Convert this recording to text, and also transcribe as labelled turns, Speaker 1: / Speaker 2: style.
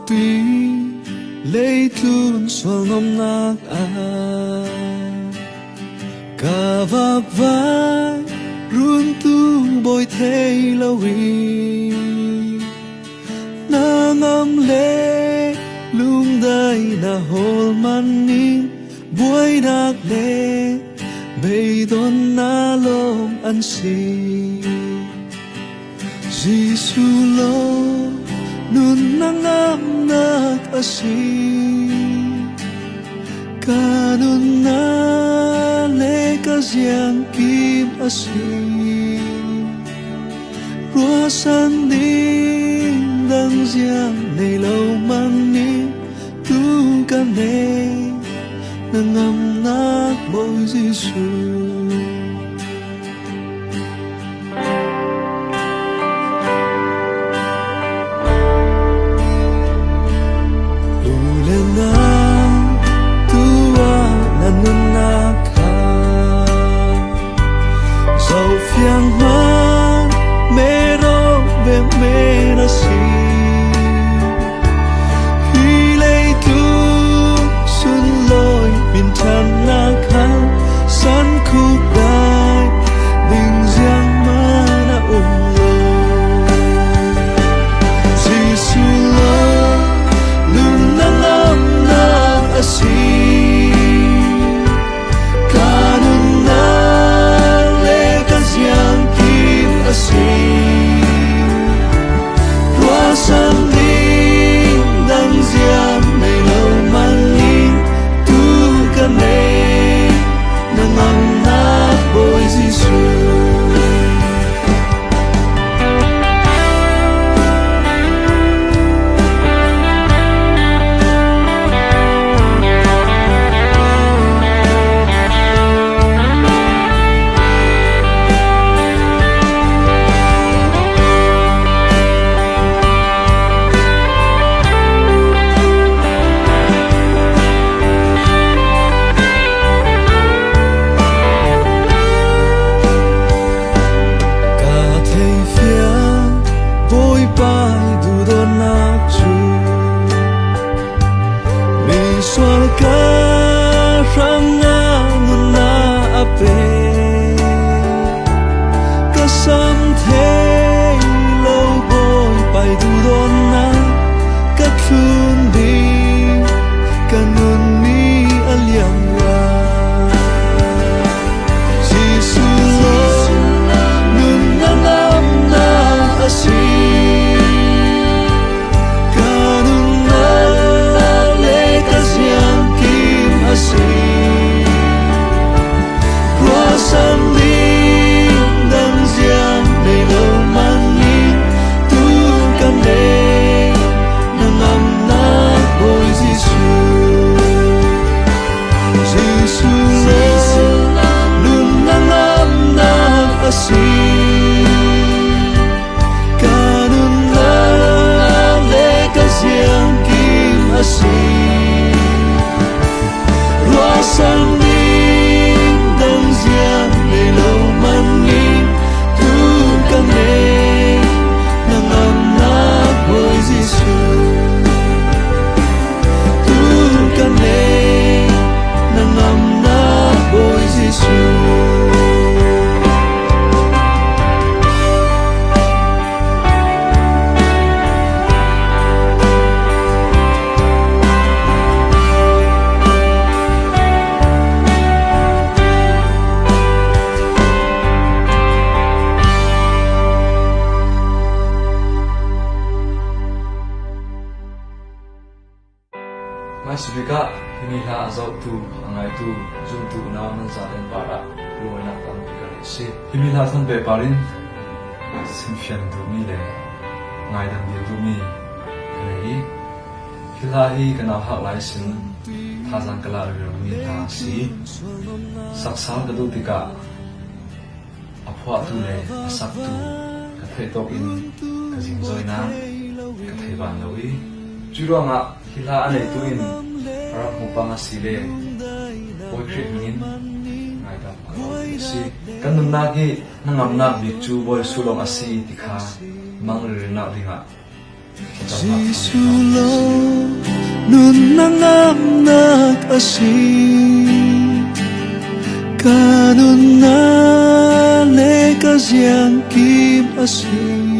Speaker 1: tuy lấy tuôn xoang ngom nạc cả vạc vai run tu bồi thay lâu ri na ngam lệ lung day na hol man ni buhay nạc lệ bay don na lom an si Giêsu lo nun na ngam nạc asi kanun na lệ ka giang kim asi rua san ding dang giang này lâu mang ni tu ca nê na ngam nạc bồi Giêsu Yang man mero ve mera si hi lei tu sun loi bin tan na khang san khu dai ding giang mana lo Giêsu lo lun na lam na asi
Speaker 2: Masibika hinila azau tu angai tu zum tu na man za den para luana kam ka si himila than be parin simfian tu mi le ngai dam bi tu mi nei hilahi kana ha lai sin thazang kala ri mi ta si saksal ka du tika apwa tu le asak tu ka the to in ka jing zoi na ka thei ban loi Juranga hila anei tuin rak mupanga sile boy krit min ngai da si kanun na gi nangam na bi chu boy sulong asi tikha mang ri na ringa
Speaker 1: Jisulo nun nangam nag-asin kanun na le kasyang kim asin